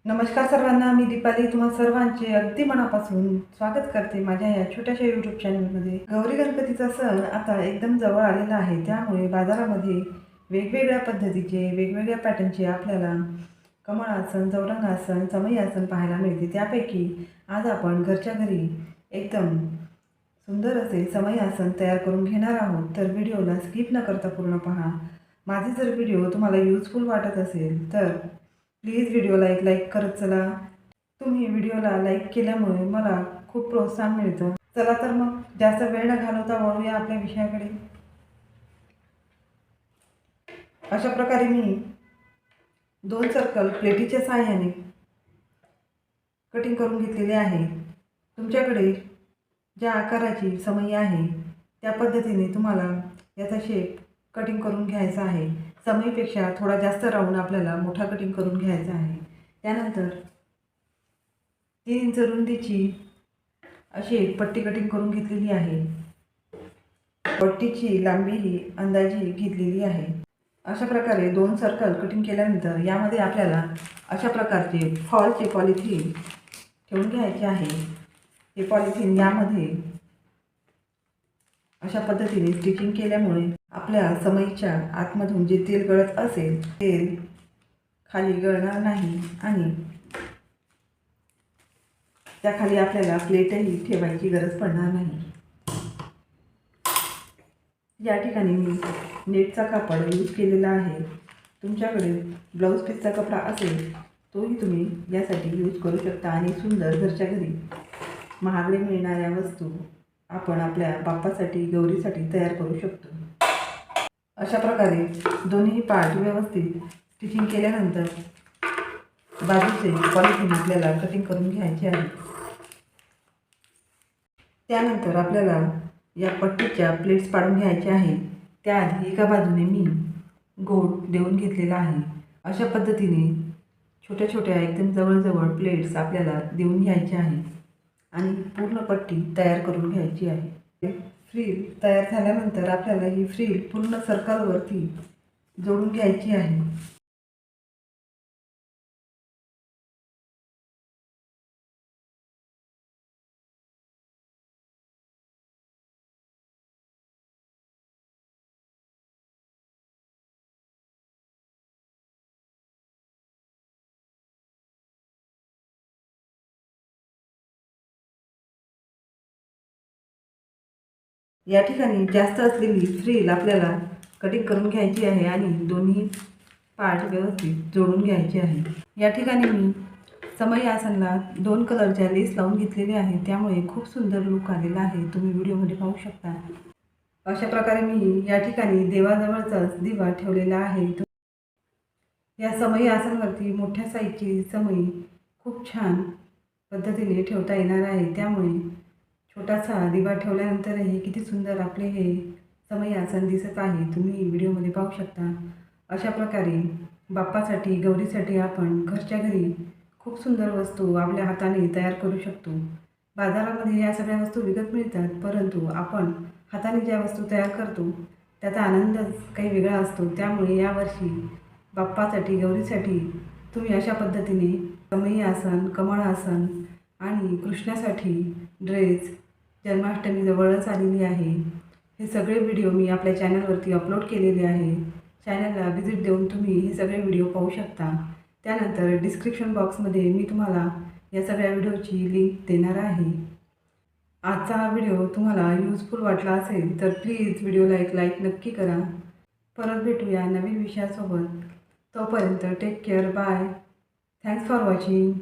नमस्कार सर्वांना, मी दीपाली तुम्हा सर्वांचे अगदी मनापासून स्वागत करते माझ्या या छोट्याशा यूट्यूब चॅनलमध्ये. गौरी गणपतीचा सण आता एकदम जवळ आलेला आहे, त्यामुळे बाजारामध्ये वेगवेगळ्या पद्धतीचे वेगवेगळ्या पॅटर्नचे आपल्याला कमळासन, चौरंगासन, समई आसन पाहायला मिळते. त्यापैकी आज आपण घरच्या घरी एकदम सुंदर असे समई आसन तयार करून घेणार आहोत. तर व्हिडिओला स्किप न करता पूर्ण पहा. माझे जर व्हिडिओ तुम्हाला यूजफुल वाटत असेल तर प्लीज व्हिडिओला एक लाईक करत चला. तुम्ही व्हिडिओला लाईक केल्यामुळे मला खूप प्रोत्साहन मिळतं. चला तर मग जास्त वेळ न घालवता वळूया आपल्या विषयाकडे. अशा प्रकारे मी 2 सर्कल प्लेटीच्या सहाय्याने कटिंग करून घेतलेले आहे. तुमच्याकडे ज्या आकाराची समई आहे त्या पद्धतीने तुम्हाला याचा शेप कटिंग करून घ्यायचा आहे. समईपेक्षा थोडा जास्त राऊंड आपल्याला मोठा कटिंग करून घ्यायचा आहे. त्यानंतर 3 इंच रुंदीची अशी एक पट्टी कटिंग करून घेतलेली आहे. पट्टीची लांबीही अंदाजे घेतलेली आहे. अशा प्रकारे 2 सर्कल कटिंग केल्यानंतर यामध्ये आपल्याला अशा प्रकारचे फॉलचे पॉलिथिन ठेवून घ्यायचे आहे. हे पॉलिथिन यामध्ये अशा पद्धतीने स्टिचिंग केल्यामुळे आपल्या समईच्या आतमधून जे तेल गळत असेल तेल खाली गळणार नाही आणि त्याखाली आपल्याला प्लेटही ठेवायची गरज पडणार नाही. या ठिकाणी मी नेटचा कापड यूज केलेला आहे. तुमच्याकडे ब्लाऊज पीसचा कपडा असेल तोही तुम्ही यासाठी यूज करू शकता आणि सुंदर घरच्या घरी महागडे मिळणाऱ्या वस्तू आपण आपल्या बाप्पासाठी गौरीसाठी तयार करू शकतो. अशा प्रकारे दोन्ही पार्ट व्यवस्थित स्टिचिंग केल्यानंतर बाजूचे पॉलिथिन आपल्याला कटिंग करून घ्यायचे आहे. त्यानंतर आपल्याला या पट्टीच्या प्लेट्स पाडून घ्यायच्या आहे. त्याआधी एका बाजूने मी गोल देऊन घेतलेला आहे. अशा पद्धतीने छोट्या छोट्या एकदम जवळजवळ प्लेट्स आपल्याला देऊन घ्यायच्या आहे आणि पूर्ण पट्टी तयार करून घ्यायची आहे. फ्रील तयार झाल्यानंतर आपल्याला ही फ्रील पूर्ण सर्कलवरती जोडून घ्यायची आहे. या ठिकाणी जास्त असलेली फ्रील आपल्याला कटिंग करून घ्यायची आहे आणि दोन्ही पार्ट व्यवस्थित जोडून घ्यायचे आहे. या ठिकाणी मी समई आसनला 2 कलरच्या लेस लावून घेतलेले आहे, त्यामुळे खूप सुंदर लुक आलेला आहे. तुम्ही व्हिडिओमध्ये पाहू शकता. अशा प्रकारे मी या ठिकाणी देवाजवळचाच दिवा ठेवलेला आहे. या समई आसनवरती मोठ्या साईजची समई खूप छान पद्धतीने ठेवता येणार आहे. त्यामुळे छोटासा दिवा ठेवल्यानंतरही किती सुंदर आपले हे समई आसन दिसत आहे. तुम्ही व्हिडिओमध्ये पाहू शकता. अशा प्रकारे बाप्पासाठी गौरीसाठी आपण घरच्या घरी खूप सुंदर वस्तू आपल्या हाताने तयार करू शकतो. बाजारामध्ये या सगळ्या वस्तू विकत मिळतात, परंतु आपण हाताने ज्या वस्तू तयार करतो त्याचा आनंदच काही वेगळा असतो. त्यामुळे यावर्षी बाप्पासाठी गौरीसाठी तुम्ही अशा पद्धतीने समई आसन, कमळ आसन आणि कृष्णासाठी ड्रेस, जन्माष्टमी जवळच आलेली आहे, हे सगळे व्हिडिओ मी आपल्या चॅनलवरती अपलोड केलेले आहे. चॅनलला व्हिजिट देऊन तुम्ही हे सगळे व्हिडिओ पाहू शकता. त्यानंतर डिस्क्रिप्शन बॉक्समध्ये मी तुम्हाला या सगळ्या व्हिडिओची लिंक देणार आहे. आजचा हा व्हिडिओ तुम्हाला यूजफुल वाटला असेल तर प्लीज व्हिडिओला एक लाईक नक्की करा. परत भेटूया नवीन विषयासोबत. तोपर्यंत take care. Bye. Thanks for watching.